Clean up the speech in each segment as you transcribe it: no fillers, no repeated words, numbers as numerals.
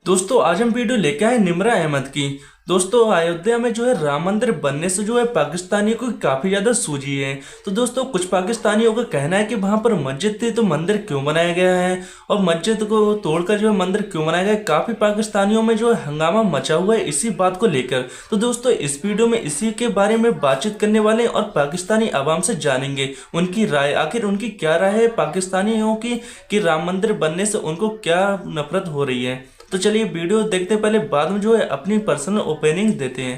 दोस्तों आज हम वीडियो लेके आए निम्रा अहमद की। दोस्तों अयोध्या में जो है राम मंदिर बनने से जो है पाकिस्तानियों को काफी ज्यादा सूझी है। तो दोस्तों कुछ पाकिस्तानियों का कहना है कि वहां पर मस्जिद थी तो मंदिर क्यों बनाया गया है, और मस्जिद को तोड़कर जो है मंदिर क्यों बनाया गया है। काफी पाकिस्तानियों में जो है हंगामा मचा हुआ है इसी बात को लेकर। तो दोस्तों इस वीडियो में इसी के बारे में बातचीत करने वाले हैं और पाकिस्तानी आवाम से जानेंगे उनकी राय, आखिर उनकी क्या राय है पाकिस्तानियों की कि राम मंदिर बनने से उनको क्या नफरत हो रही है। तो चलिए वीडियो देखते पहले बाद में जो है अपनी पर्सनल ओपिनियन देते हैं।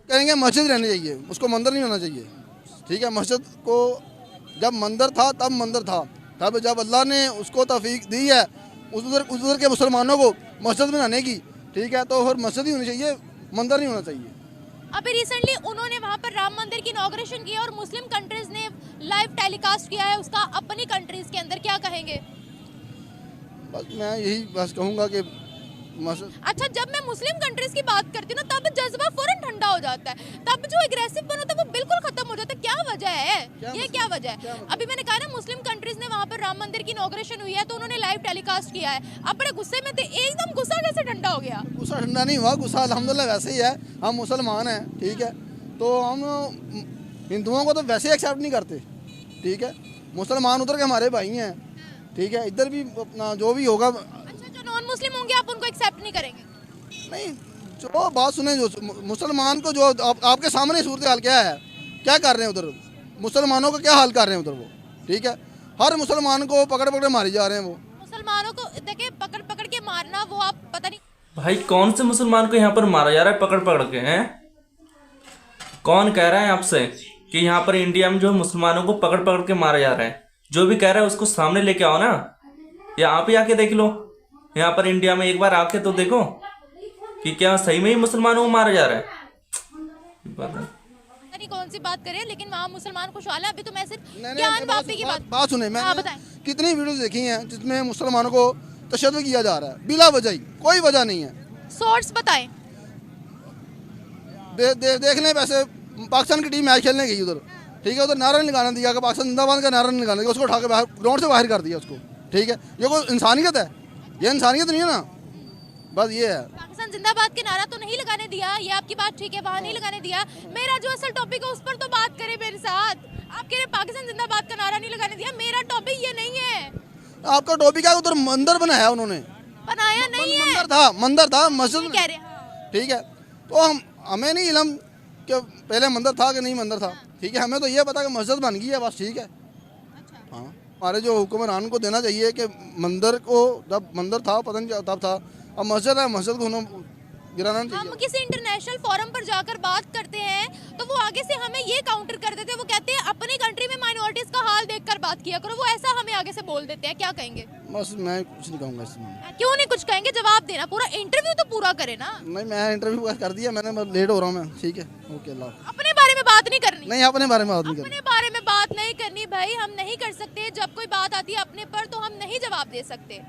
कहेंगे मस्जिद रहनी चाहिए, उसको मंदिर नहीं होना चाहिए। ठीक है, मस्जिद को जब मंदिर था तब मंदिर था, तब जब अल्लाह ने उसको तौफीक दी है उधर के मुसलमानों को मस्जिद बनाने की, ठीक है, तो फिर मस्जिद ही होनी चाहिए, मंदिर नहीं होना चाहिए। अभी रिसेंटली उन्होंने वहां पर राम मंदिर की इनॉग्रेशन किया और मुस्लिम कंट्रीज ने लाइव टेलीकास्ट किया है उसका अपनी कंट्रीज के अंदर, क्या कहेंगे? बस मैं यही बस कहूँगा कि अच्छा, जब मैं मुस्लिम कंट्रीज की बात करती हूँ ना तब जज्बा फौरन ठंडा हो जाता है, तब जो एग्रेसिव बन होता है वो बिल्कुल खत्म हो जाता है। क्या वजह है? ये क्या वजह है? अभी मैंने कहा ना मुस्लिम कंट्रीज ने वहाँ पर राम मंदिर की इनॉग्रेशन हुई है तो उन्होंने लाइव टेलीकास्ट किया है। अब बड़े गुस्से में थे, एकदम गुस्सा कैसे ठंडा हो गया? गुस्सा ठंडा नहीं हुआ, गुस्सा अल्हम्दुलिल्लाह वैसे ही है। हम मुसलमान हैं, ठीक है, तो हम हिंदुओं को तो वैसे एक्सेप्ट नहीं करते। ठीक है, मुसलमान उधर के हमारे भाई हैं, ठीक है, इधर भी अपना जो भी होगा। अच्छा, जो नॉन मुस्लिम होंगे आप उनको एक्सेप्ट नहीं करेंगे? नहीं, जो बात सुने, जो मुसलमान को जो आपके सामने सूरत हाल क्या है, क्या कर रहे हैं उधर, मुसलमानों का क्या हाल कर रहे हैं उधर वो। ठीक है, हर मुसलमान को पकड़ पकड़ मारी जा रहे हैं वो। मुसलमानों को देखिए पकड़ पकड़ के मारना, वो आप पता नहीं भाई कौन से मुसलमान को यहाँ पर मारा जा रहा है पकड़ पकड़ के? हैं कौन कह रहा है आपसे कि यहाँ पर इंडिया में जो है मुसलमानों को पकड़ पकड़ के मारा जा रहा है? जो भी कह रहा है उसको सामने लेके आओ ना, या आप ही आके देख लो। यहाँ पर इंडिया में एक बार आके तो देखो कि क्या सही में ही मुसलमानों को मारा जा रहा है। पता नहीं कौन सी बात करें, लेकिन वहाँ मुसलमान खुशहाल है। अभी तो मैं सिर्फ नहीं, ज्ञान वापी की बात सुने, मैं बताएं। कितनी वीडियोस देखी हैं जिसमें मुसलमानों को तशद्दुद किया जा रहा है बिला वजह ही, कोई वजह नहीं है। सोर्स बताएं। देख लें, वैसे पाकिस्तान की टीम मैच खेलने गई उधर, ठीक है, उधर नारा नहीं लगाना दिया कि पाकिस्तान जिंदाबाद का नारा नहीं लगाना दिया, उसको उठा के बाहर ग्राउंड से बाहर कर दिया उसको। ठीक है, ये कोई इंसानियत है? ये इंसानियत नहीं है ना, बस ये है। पाकिस्तान जिंदाबाद के नारा तो नहीं लगाने दिया, ये आपकी बात ठीक है, वहाँ नहीं लगाने दिया। मेरा जो असल टॉपिक है उस पर तो बात करें मेरे साथ। आप कह रहे पाकिस्तान जिंदाबाद का नारा नहीं लगाने दिया, मेरा टॉपिक ये नहीं है। आपका टॉपिक है उधर मंदिर बनाया उन्होंने, बनाया नहीं है, मंदिर था मस्जिद, कह रहे हैं। ठीक है, तो हमें नहीं इलम कि पहले मंदिर था कि नहीं मंदिर था, ठीक है, हमें तो ये पता कि मस्जिद बन गई है बस, ठीक है। हाँ, हमारे जो हुक्मरान को देना चाहिए कि मंदिर को, जब मंदिर था पता नहीं तब था, अब मस्जिद है, मस्जिद को गिराना नहीं चाहिए। हम किसी इंटरनेशनल फोरम पर जाकर बात करते हैं तो वो आगे से हमें ये काउंटर कर देते हैं, वो कहते हैं अपनी कंट्री में माइनॉरिटीज का हाल देखकर बात किया करो, वो ऐसा हमें आगे से बोल देते हैं। क्या कहेंगे? बस मैं कुछ नहीं कहूँगा इसमें। क्यों नहीं कुछ कहेंगे? जवाब देना, पूरा इंटरव्यू तो पूरा करे ना। नहीं, मैं इंटरव्यू कर दिया मैंने, मैं लेट हो रहा हूँ मैं, ठीक है, ओके, अल्लाह। अपने बारे में बात नहीं करनी, नहीं, अपने बारे में बात नहीं करनी, अपने बारे में बात नहीं करनी भाई, हम नहीं कर सकते। जब कोई बात आती है अपने पर तो हम नहीं जवाब दे सकते।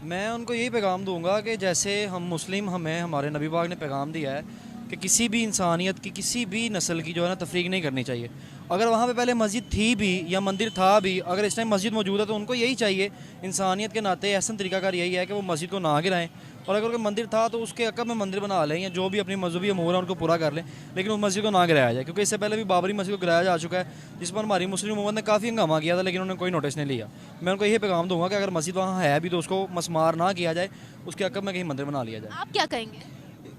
मैं उनको यही पैगाम दूंगा कि जैसे हम मुस्लिम, हमें हमारे नबी पाक ने पैगाम दिया है कि किसी भी इंसानियत की, किसी भी नस्ल की जो है ना तफरीक नहीं करनी चाहिए। अगर वहाँ पे पहले मस्जिद थी भी या मंदिर था भी, अगर इस टाइम मस्जिद मौजूद है तो उनको यही चाहिए, इंसानियत के नाते एहसन तरीकाकार यही है कि वो मस्जिद को ना गिराएं, और अगर कोई मंदिर था तो उसके अकब में मंदिर बना लें या जो भी अपनी मजहबी अमूर है उनको पूरा कर लें, लेकिन उस मस्जिद को ना गिराया जाए। क्योंकि इससे पहले भी बाबरी मस्जिद को गिराया जा चुका है, जिस पर हमारी मुस्लिम उम्मत ने काफ़ी हंगामा किया था, लेकिन उन्होंने कोई नोटिस नहीं लिया। मैं उनको यही पैगाम दूंगा कि अगर मस्जिद वहाँ है भी तो उसको मसमार ना किया जाए, उसके अकब में कहीं मंदिर बना लिया जाए। आप क्या कहेंगे?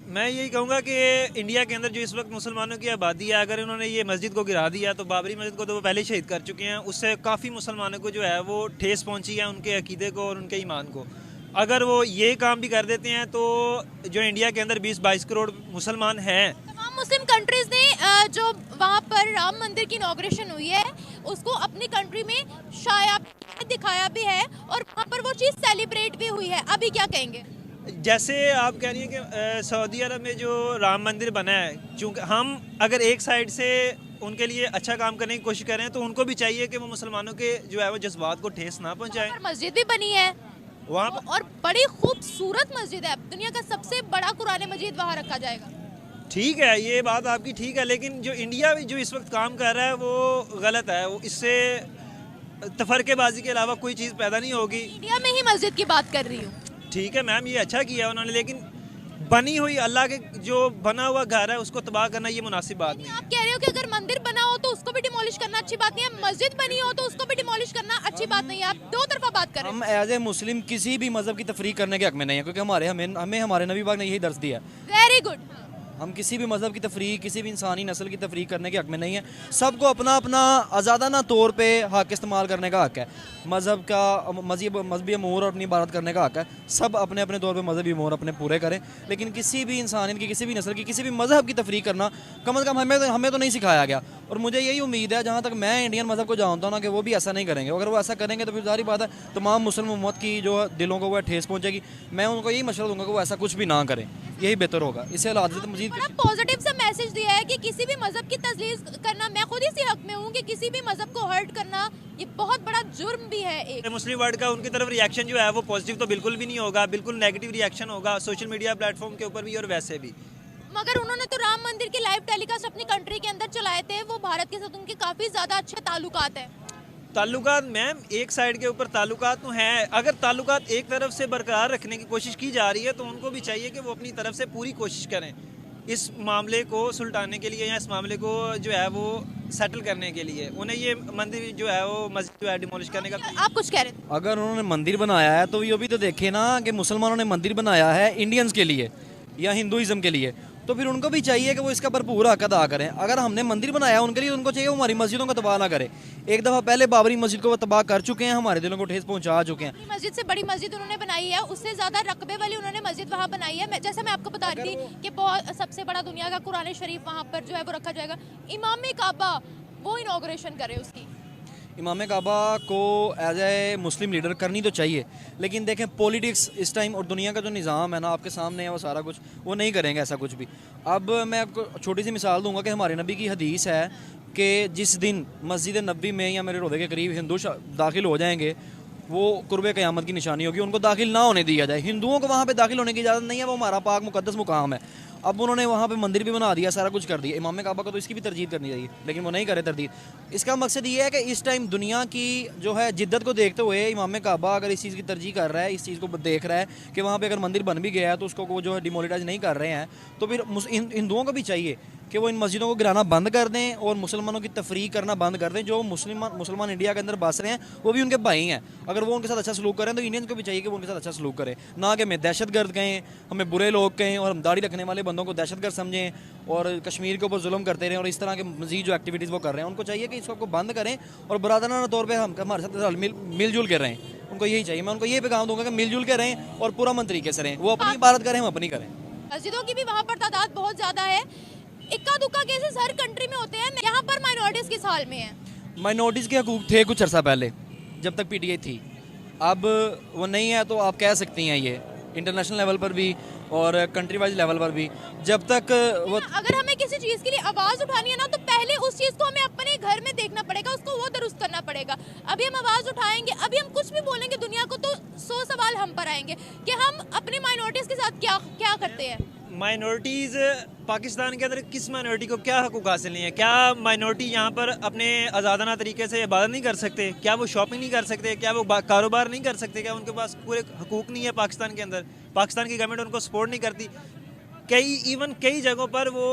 मैं यही कहूँगा कि इंडिया के अंदर जो इस वक्त मुसलमानों की आबादी है, अगर इन्होंने ये मस्जिद को गिरा दिया तो बाबरी मस्जिद को तो वो पहले शहीद कर चुके हैं, उससे काफ़ी मुसलमानों को जो है वो ठेस पहुँची है, उनके अकीदे को और उनके ईमान को। अगर वो ये काम भी कर देते हैं तो जो इंडिया के अंदर 20-22 करोड़ मुसलमान हैं, तमाम मुस्लिम कंट्रीज ने जो वहाँ पर राम मंदिर की इनॉग्रेशन हुई है उसको अपनी कंट्री में शाया दिखाया भी है और वहाँ पर वो चीज़ सेलिब्रेट भी हुई है। अभी क्या कहेंगे? जैसे आप कह रही हैं कि सऊदी अरब में जो राम मंदिर बना है, चूँकि हम अगर एक साइड से उनके लिए अच्छा काम करने की कोशिश कर रहे हैं तो उनको भी चाहिए कि वो मुसलमानों के जो है वो जज्बात को ठेस ना पहुँचाएं। मस्जिद भी बनी है वहाँ पर और बड़ी खूबसूरत मस्जिद है, दुनिया का सबसे बड़ा कुरान मजीद वहाँ रखा जाएगा। ठीक है, ये बात आपकी ठीक है, लेकिन जो इंडिया जो इस वक्त काम कर रहा है वो गलत है। वो इससे तफरकेबाजी के अलावा कोई चीज़ पैदा नहीं होगी। इंडिया में ही मस्जिद की बात कर रही हूँ। ठीक है मैम, ये अच्छा किया उन्होंने, लेकिन बनी हुई अल्लाह के जो बना हुआ घर है उसको तबाह करना ये मुनासिब बात नहीं है। आप कह रहे हो कि अगर मंदिर बना हो तो उसको भी डिमोलिश करना अच्छी बात नहीं है, मस्जिद बनी हो तो उसको भी डिमोलिश करना अच्छी बात नहीं है। आप दो तरफा बात कर रहे हम एज ए मुस्लिम किसी भी मज़हब की तफरीक करने के हक में नहीं है, क्योंकि हमें हमारे नबी पाक ने यही दर्ज दिया है। हो। Very good. हम किसी भी मज़हब की तफरीक, किसी भी इंसानी नस्ल की तफरीक करने के हक में नहीं है। सबको अपना अपना आज़ादाना तौर पे हक इस्तेमाल करने का हक है। मज़हब का मजहबी अमूर और अपनी इबादत करने का हक है। सब अपने अपने तौर पे मजहबी अमूर अपने पूरे करें, लेकिन किसी भी इंसानियत की, किसी भी नस्ल की, किसी भी मज़हब की तफरीक करना कम से कम हमें तो नहीं सिखाया गया। और मुझे यही उम्मीद है, जहाँ तक मैं इंडियन मज़हब को जानता हूँ ना, कि वो भी ऐसा नहीं करेंगे। अगर वो ऐसा करेंगे तो फिर जाहिर बात है तमाम मुस्लिम उम्मत की जो दिलों को वह ठेस पहुँचेगी। मैं उनको यही मशवरा दूंगा कि वो ऐसा कुछ भी ना करें, यही बेहतर होगा। इससे मजीद बड़ा पॉजिटिव सा मैसेज दिया है कि किसी भी मजहब की तजलील करना, मैं खुद इसी हक में हूँ कि किसी भी मजहब को हर्ट करना ये बहुत बड़ा जुर्म भी है एक। मुस्लिम वर्ल्ड का उनकी तरफ रिएक्शन जो है वो पॉजिटिव तो बिल्कुल भी नहीं होगा, बिल्कुल नेगेटिव रिएक्शन होगा सोशल मीडिया प्लेटफॉर्म के ऊपर भी और वैसे भी। मगर उन्होंने तो राम मंदिर के लाइव टेलीकास्ट अपनी कंट्री के अंदर चलाए थे, वो भारत के साथ उनके काफी ज्यादा अच्छे ताल्लुकात हैं। ताल्लुकात मैम एक साइड के ऊपर ताल्लुकात तो हैं, अगर ताल्लुकात एक तरफ से बरकरार रखने की कोशिश की जा रही है तो उनको भी चाहिए कि वो अपनी तरफ से पूरी कोशिश करें इस मामले को सुलटाने के लिए, या इस मामले को जो है वो सेटल करने के लिए। उन्हें ये मंदिर जो है वो मस्जिद जो है डिमोलिश करने का। आप कुछ कह रहे थे? अगर उन्होंने मंदिर बनाया है तो ये भी तो देखे ना कि मुसलमानों ने मंदिर बनाया है इंडियंस के लिए या हिंदुइज्म के लिए, तो फिर उनको भी चाहिए कि वो इसका भरपूर हक अदा करें। अगर हमने मंदिर बनाया उनके लिए, उनको चाहिए वो हमारी मस्जिदों को तबाह ना करें। एक दफ़ा पहले बाबरी मस्जिद को वो तबाह कर चुके हैं, हमारे दिलों को ठेस पहुंचा चुके हैं। मस्जिद से बड़ी मस्जिद उन्होंने बनाई है, उससे ज्यादा रकबे वाली उन्होंने मस्जिद वहाँ बनाई है। जैसे मैं आपको बता रही थी कि बहुत सबसे बड़ा दुनिया का कुरान शरीफ वहाँ पर जो है वो रखा जाएगा। इमाम काबा वो इनॉग्रेशन करे उसकी। इमाम काबा को एज ए मुस्लिम लीडर करनी तो चाहिए, लेकिन देखें पॉलिटिक्स इस टाइम और दुनिया का जो निज़ाम है ना आपके सामने है, वो सारा कुछ वो नहीं करेंगे ऐसा कुछ भी। अब मैं आपको छोटी सी मिसाल दूंगा कि हमारे नबी की हदीस है कि जिस दिन मस्जिद नबी में या मेरे रोज़े के करीब हिंदू दाखिल हो जाएंगे, वो कुर्बे क़यामत की निशानी होगी, उनको दाखिल ना होने दिया जाए। हिंदुओं को वहाँ पे दाखिल होने की इजाज़त नहीं है, वो हमारा पाक मुकद्दस मुकाम है। अब उन्होंने वहाँ पे मंदिर भी बना दिया, सारा कुछ कर दिया। इमाम काबा को तो इसकी भी तरजीह करनी चाहिए, लेकिन वो नहीं करे तरजीह। इसका मकसद ये है कि इस टाइम दुनिया की जो है जिद्दत को देखते हुए इमाम काबा अगर इस चीज़ की तरजीह कर रहा है, इस चीज़ को देख रहा है कि वहाँ पे अगर मंदिर बन भी गया है तो उसको वो जो है डिमोलिटाइज नहीं कर रहे हैं, तो फिर हिंदुओं को भी चाहिए कि वो इन मस्जिदों को गिराना बंद कर दें और मुसलमानों की तफरीक करना बंद कर दें। जो मुसलमान इंडिया के अंदर बस रहे हैं वो भी उनके भाई हैं। अगर वो उनके साथ अच्छा सलूक करें तो इंडियंस को भी चाहिए कि वो उनके साथ अच्छा सलूक करें, ना कि हमें दहशतगर्द कहें, हमें बुरे लोग कहें और हम दाढ़ी रखने वाले बंदों को दहशतगर्द समझें और कश्मीर के ऊपर जुल्म करते रहें और इस तरह के मजीद जो एक्टिविटीज़ वो कर रहे हैं। उनको चाहिए कि इसको बंद करें और बरादराना तौर पर हम हमारे साथ मिलजुल के रहें। उनको यही चाहिए। मैं उनको ये पैगाम दूंगा कि मिलजुल के रहें और पूरा मंत्री के से रहें। वो अपनी इबादत करें, हम अपनी करें। मस्जिदों की भी वहाँ पर तादाद बहुत ज़्यादा है। इक्का दुक्का केसेस हर कंट्री में होते हैं, यहाँ पर माइनॉरिटीज़ किस हाल में है? माइनॉरिटीज़ के हकूक़ थे कुछ अर्सा पहले जब तक पीटीआई थी, अब वो नहीं है। तो आप कह सकती हैं ये इंटरनेशनल लेवल पर भी और कंट्री वाइज लेवल पर भी, जब तक वो अगर हमें किसी चीज़ के लिए आवाज़ उठानी है ना, तो पहले उस चीज़ को हमें अपने घर में देखना पड़ेगा, उसको वो दुरुस्त करना पड़ेगा। अभी हम आवाज़ उठाएंगे, अभी हम कुछ भी बोलेंगे दुनिया को, तो 100 सवाल हम पर आएंगे कि हम अपनी माइनॉरिटीज़ के साथ क्या क्या करते हैं। माइनॉरिटीज़ पाकिस्तान के अंदर किस माइनॉरिटी को क्या हकूक़ हासिल नहीं है? क्या माइनॉरिटी यहाँ पर अपने आज़ादाना तरीके से इबादत नहीं कर सकते? क्या वो शॉपिंग नहीं कर सकते? क्या वो कारोबार नहीं कर सकते? क्या उनके पास पूरे हकूक़ नहीं है पाकिस्तान के अंदर? पाकिस्तान की गवर्नमेंट उनको सपोर्ट नहीं करती। कई जगहों पर वो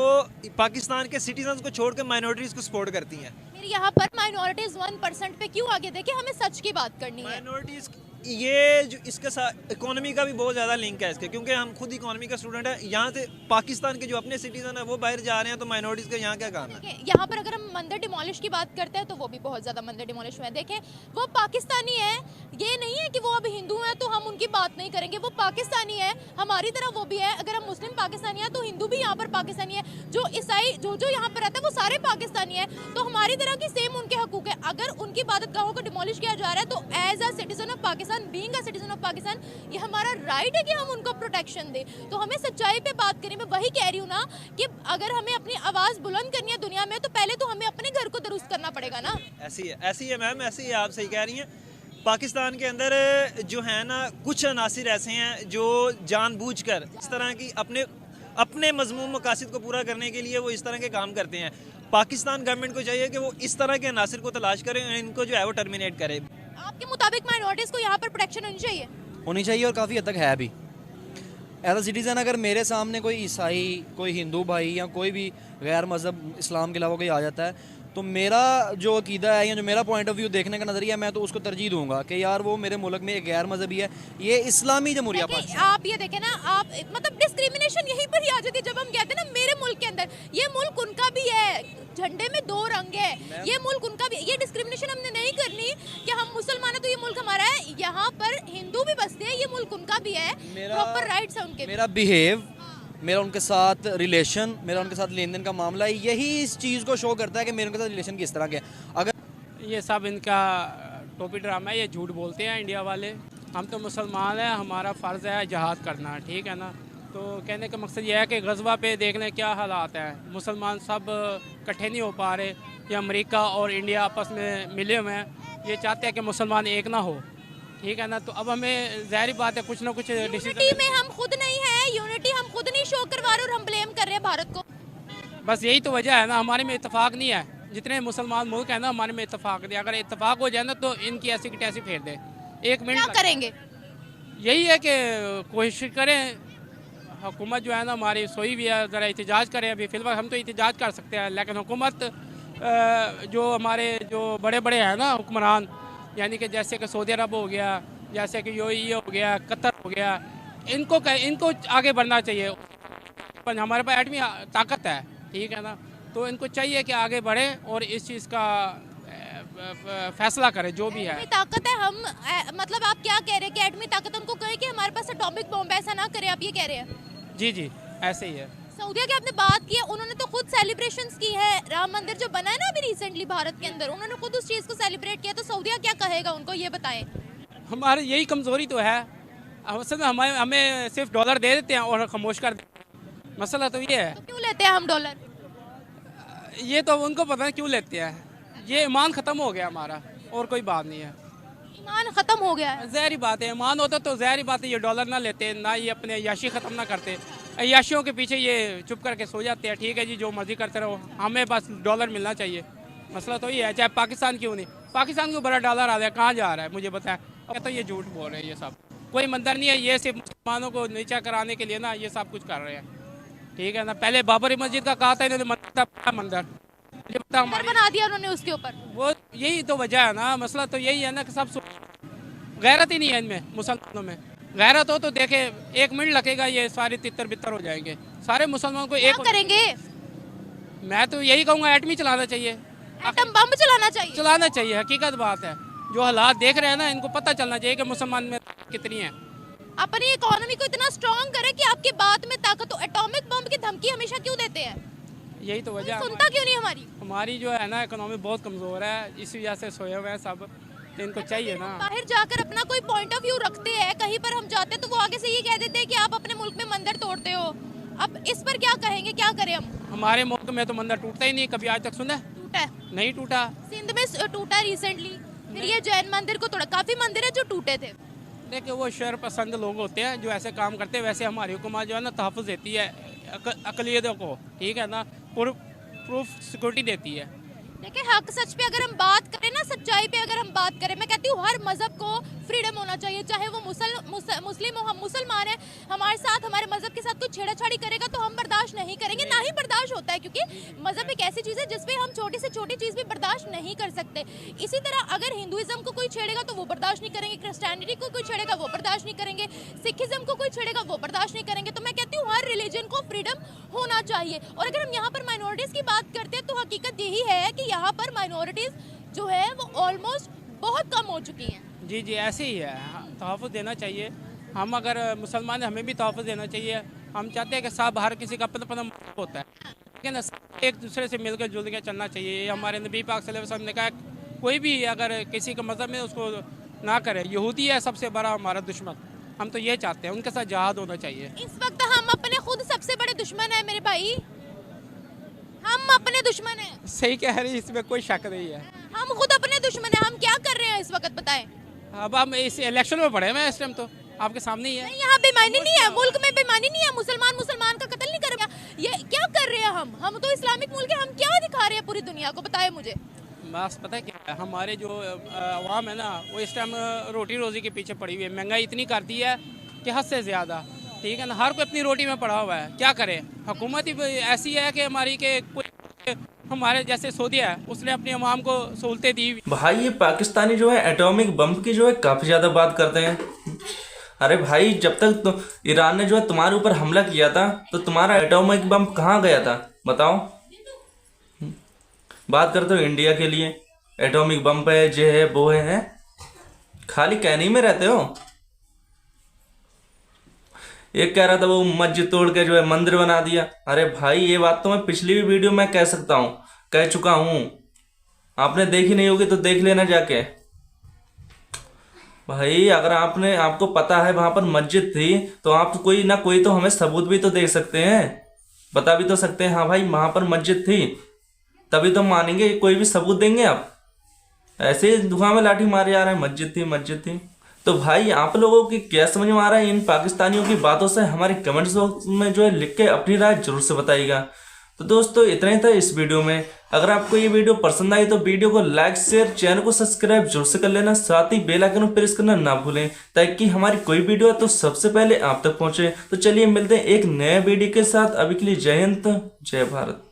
पाकिस्तान के सिटीजन्स को छोड़ कर माइनॉरिटीज़ को सपोर्ट करती हैं। मेरे यहाँ पर माइनॉरिटीज़ 1% पे क्यों आगे? देखिए, हमें सच की बात करनी है। माइनॉरिटीज़ ये जो इसके साथ इकोनॉमी का भी बहुत ज़्यादा लिंक है इसके, क्योंकि हम खुद इकोनॉमी का स्टूडेंट है। यहाँ से पाकिस्तान के जो अपने सिटीजन है वो बाहर जा रहे हैं, तो माइनॉरिटीज़ का यहाँ क्या काम है? यहाँ पर अगर हम मंदिर डिमोलिश की बात करते हैं तो वो भी बहुत ज़्यादा मंदिर डिमोलिश हुए हैं। देखें, वो पाकिस्तानी है, ये नहीं है कि वो अब हिंदू हैं तो हम उनकी बात नहीं करेंगे। वो पाकिस्तानी है, हमारी तरह वो भी है। अगर हम मुस्लिम पाकिस्तानी है तो हिंदू भी यहाँ पर पाकिस्तानी है, जो ईसाई जो यहाँ पर रहता है वो सारे पाकिस्तानी है। तो हमारी तरह की सेम उनके हकूक है। अगर उनकी इबादतगाहों को डिमोलिश किया जा रहा है तो as a citizen of Pakistan, being a citizen of Pakistan, ये हमारा राइट है कि हम उनको प्रोटेक्शन दें। तो हमें सच्चाई पे बात करें। मैं वही कह रही हूँ ना कि अगर हमें अपनी आवाज़ बुलंद करनी है दुनिया में, तो पहले तो हमें अपने घर को दुरुस्त करना पड़ेगा ना। ऐसी है मैम, ऐसी है, आप सही कह रही हैं। पाकिस्तान के अंदर जो है ना कुछ अनासिर ऐसे हैं जो जानबूझकर इस तरह की अपने मजमूम मकासद को पूरा करने के लिए वो इस तरह के काम करते हैं। पाकिस्तान गवर्नमेंट को चाहिए कि वो इस तरह के अनासिर को तलाश करें और इनको जो है वो टर्मिनेट करे। आपके मुताबिक माइनॉरिटीज़ को यहाँ पर प्रोटेक्शन होनी चाहिए? होनी चाहिए और काफ़ी हद तक है भी। एज अ सिटीज़न अगर मेरे सामने कोई ईसाई, कोई हिंदू भाई या कोई भी गैर मज़हब इस्लाम के अलावा कोई आ जाता है, तो मेरा जो अकीदा है या जो मेरा पॉइंट ऑफ व्यू देखने का नज़रिया है, मैं तो उसको तरजीह दूंगा कि यार वो मेरे मुल्क में एक गैर मजहबी है, ये इस्लामी जमहूरिया देखिए, पाकिस्तान। आप ये देखें ना, आप मतलब डिस्क्रिमिनेशन यहीं पर ही आ जाती है जब हम कहते हैं ना मेरे मुल्क के अंदर, ये मुल्क उनका भी है, झंडे में 2 रंग है, ये मुल्क उनका भी। ये डिस्क्रिमिनेशन हमने नहीं करनी कि हम मुसलमान हैं तो ये मुल्क हमारा है, यहाँ पर हिंदू भी बसते हैं, ये मुल्क उनका भी है, प्रॉपर राइट्स है उनके भी। मेरा बिहेव, मेरा उनके साथ रिलेशन, मेरा उनके साथ लेन देन का मामला है, यही इस चीज़ को शो करता है कि मेरे उनके साथ रिलेशन किस तरह के हैं। अगर ये सब इनका टोपी ड्रामा है, ये झूठ बोलते हैं इंडिया वाले। हम तो मुसलमान हैं, हमारा फ़र्ज़ है जिहाद करना, ठीक है ना। तो कहने का मकसद ये है कि गज़वा पे देख लें क्या हालात हैं, मुसलमान सब इकट्ठे नहीं हो पा रहे, या अमेरिका और इंडिया आपस में मिले हुए हैं, ये चाहते हैं कि मुसलमान एक ना हो, ठीक है ना। तो अब हमें ज़ाहिर बात है कुछ ना कुछ यूनिटी डिसीजन, में हम खुद नहीं है, यूनिटी हम खुद नहीं शो करवा रहे और हम ब्लेम कर रहे हैं भारत को। बस यही तो वजह है ना, हमारे में इत्तेफाक नहीं है। जितने मुसलमान मुल्क हैं ना, हमारे में इत्तेफाक नहीं। अगर इत्तेफाक हो जाए ना तो इनकी ऐसी की तैसी फेर दे। 1 मिनट क्या करेंगे? यही है कि कोशिश करें, हुकूमत जो है ना हमारी सोई भी है, ज़रा एहतजाज करें। अभी फ़िलहाल हम तो एहतजाज कर सकते हैं, लेकिन हुकूमत जो हमारे जो बड़े बड़े हैं ना हुक्मरान, यानी कि जैसे कि सऊदी अरब हो गया, जैसे कि यूएई हो गया, कतर हो गया, इनको आगे बढ़ना चाहिए। पर हमारे पास एटमी ताकत है, ठीक है ना। तो इनको चाहिए कि आगे बढ़े और इस चीज़ का फैसला करें जो भी है। एटमी ताकत है, हम मतलब आप क्या कह रहे हैं कि एटमी ताकत उनको कहे कि हमारे पास एटॉमिक बॉम्ब है, ऐसा ना करें, आप ये कह रहे हैं? जी जी, ऐसे ही है। सऊदीया की आपने बात की है, उन्होंने तो खुद सेलिब्रेशंस की है। राम मंदिर जो बना है ना अभी रिसेंटली भारत के अंदर, उन्होंने खुद उस चीज़ को सेलिब्रेट किया। तो सऊदीया क्या कहेगा उनको, ये बताएं। हमारी यही कमज़ोरी तो है, असल में हमें सिर्फ डॉलर दे देते हैं और खामोश कर देते हैं। मसला तो ये है। तो क्यों लेते हैं हम डॉलर? ये तो उनको पता है क्यों लेते हैं। ये ईमान ख़त्म हो गया हमारा, और कोई बात नहीं है। ईमान खत्म हो गया है। ज़ाहिर बात है, ईमान होता तो ज़ाहिर बात है ये डॉलर ना लेते, ना ये अपने अय्याशी ख़त्म ना करते। अय्याशियों के पीछे ये चुप करके सो जाते हैं, ठीक है जी, जो मर्जी करते रहो, हमें बस डॉलर मिलना चाहिए। मसला तो ये है, चाहे पाकिस्तान क्यों नहीं, पाकिस्तान को बड़ा डॉलर आ रहा है, कहाँ जा रहा है मुझे बताएं। अब तो ये झूठ बोल रहे हैं, ये सब कोई मंदिर नहीं है, ये सिर्फ मुसलमानों को नीचा कराने के लिए ना ये सब कुछ कर रहे हैं, ठीक है ना। पहले बाबरी मस्जिद का कहा था इन्होंने, मंदिर ये बता घर बना दिया उन्होंने उसके ऊपर। वो यही तो वजह है ना। मसला तो यही है ना कि सब गैरत ही नहीं है इनमें, मुसलमानों में। गैरत हो तो देखे 1 मिनट लगेगा, ये सारे तितर बितर हो जाएंगे सारे मुसलमानों को। क्या एक करेंगे? मैं तो यही कहूँगा एटमी चलाना चाहिए, एटम बम चलाना चाहिए। हकीकत बात है। जो हालात देख रहे हैं ना, इनको पता चलना चाहिए कि मुसलमान में कितनी है। अपनी इकोनॉमी को इतना स्ट्रॉन्ग करे कि आपकी बात में ताकत हो। एटॉमिक बम की धमकी हमेशा क्यों देते हैं? यही तो वजह सुनता क्यों नहीं हमारी? हमारी जो है ना इकोनॉमी बहुत कमज़ोर है, इस वजह से सोए हुए हैं सब। तो इनको चाहिए ना, बाहर जाकर अपना कोई पॉइंट ऑफ व्यू रखते हैं, कहीं पर हम जाते हैं तो वो आगे से ये कह देते हैं कि आप अपने मुल्क में मंदिर तोड़ते हो। अब इस पर क्या कहेंगे, क्या करें हम? हमारे मुल्क में तो मंदिर टूटता ही नहीं, कभी आज तक सुना है? टूटा है, नहीं टूटा। सिंध में टूटा रिसेंटली, फिर ये जैन मंदिर को तोड़ा। काफी मंदिर है जो टूटे थे। देखिए वो शर पसंद लोग होते हैं जो ऐसे काम करते हैं। वैसे हमारी हुकूमत जो है ना तहफ़्फ़ुज़ देती है अक़लियतों को, ठीक है ना, प्रूफ सिक्योरिटी देती है। देखिए हक सच पे अगर हम बात करें ना, सच्चाई पे अगर हम बात करें, मैं कहती हूँ हर मजहब को फ्रीडम होना चाहिए। चाहे वो मुस्लिम हो, हम मुसलमान हैं, हमारे साथ हमारे मजहब के साथ कोई छेड़ाछाड़ी करेगा तो हम बर्दाश्त नहीं करेंगे, ना ही बर्दाश्त होता है, क्योंकि मजहब एक ऐसी चीज़ है जिसपे हम छोटी से छोटी चीज़ भी बर्दाश्त नहीं कर सकते। इसी तरह अगर हिंदुइज्म को कोई छेड़ेगा तो वो बर्दाश्त नहीं करेंगे, क्रिश्चियनिटी को कोई छेड़ेगा वो बर्दाश्त नहीं करेंगे, सिखिज्म को कोई छेड़ेगा वो बर्दाश्त नहीं करेंगे। तो मैं कहती हूँ हर रिलीजन को फ्रीडम होना चाहिए। और अगर हम यहाँ पर माइनॉरिटीज़ की बात करते हैं तो हकीकत यही है कि यहाँ पर माइनॉरिटीज़ जो है वो ऑलमोस्ट बहुत कम हो चुकी हैं। जी जी, ऐसे ही है, तहफ़्फ़ुज़ देना चाहिए। हम अगर मुसलमान हैं, हमें भी तहफ़्फ़ुज़ देना चाहिए। हम चाहते हैं कि सब हर किसी का अपना अपना मज़हब होता है, लेकिन एक दूसरे से मिलकर जुल के चलना चाहिए। ये हमारे नबी पाक सल्लल्लाहु अलैहि वसल्लम ने कहा, कोई भी अगर किसी का मज़हब में उसको ना करे। यहूदी है सबसे बड़ा हमारा दुश्मन, हम तो ये चाहते हैं उनके साथ जहाद होना चाहिए। इस वक्त हम अपने खुद सबसे बड़े दुश्मन हैं मेरे भाई, हम अपने दुश्मन हैं। सही कह रही, इसमें कोई शक नहीं है। हम खुद अपने दुश्मन हैं। हम क्या कर रहे हैं इस वक्त बताएं? अब हम इस इलेक्शन में पड़े हैं इस टाइम, तो आपके सामने ही है। नहीं, यहाँ बेईमानी नहीं है, मुल्क में बेईमानी नहीं है। मुसलमान का कत्ल नहीं कर रहे। ये क्या कर रहे हैं हम तो इस्लामिक मुल्क है, हम क्या दिखा रहे हैं पूरी दुनिया को, बताएं मुझे। बस पता है क्या है, हमारे जो अवाम है ना वो इस टाइम रोटी रोज़ी के पीछे पड़ी हुई है। महंगाई इतनी कर दी है कि हद से ज़्यादा, ठीक है ना। हर कोई अपनी रोटी में पड़ा हुआ है, क्या करे। हुकूमत ही ऐसी है कि हमारी के कोई हमारे जैसे सऊदी है उसने अपनी अवाम को सहूलतें दी। भाई ये पाकिस्तानी जो है एटॉमिक बम की जो है काफी ज्यादा बात करते हैं। अरे भाई जब तक तो ईरान ने जो है तुम्हारे ऊपर हमला किया था तो तुम्हारा एटॉमिक बम कहाँ गया था बताओ। बात करते हो इंडिया के लिए एटॉमिक बम पे जे है वो है, खाली कहने में रहते हो। एक कह रहा था वो मस्जिद तोड़ के जो है मंदिर बना दिया। अरे भाई ये बात तो मैं पिछली भी वीडियो में कह सकता हूँ, कह चुका हूँ, आपने देखी नहीं होगी तो देख लेना जाके। भाई अगर आपको पता है वहां पर मस्जिद थी तो आप कोई ना कोई तो हमें सबूत भी तो दे सकते हैं, बता भी तो सकते हैं हाँ भाई वहां पर मस्जिद थी, तभी तो मानेंगे। कोई भी सबूत देंगे आप? ऐसे ही धुआं में लाठी मारे जा रहे हैं मस्जिद थी मस्जिद थी। तो भाई आप लोगों की क्या समझ में आ रहा है इन पाकिस्तानियों की बातों से? हमारे कमेंट्स बॉक्स में जो है लिख के अपनी राय जरूर से बताइएगा। तो दोस्तों इतना ही था इस वीडियो में। अगर आपको ये वीडियो पसंद आई तो वीडियो को लाइक शेयर चैनल को सब्सक्राइब जरूर से कर लेना, साथ ही बेल आइकन प्रेस करना ना भूलें ताकि हमारी कोई वीडियो है तो सबसे पहले आप तक पहुंचे। तो चलिए मिलते हैं एक नए वीडियो के साथ, अभी के लिए जय हिंद जय भारत।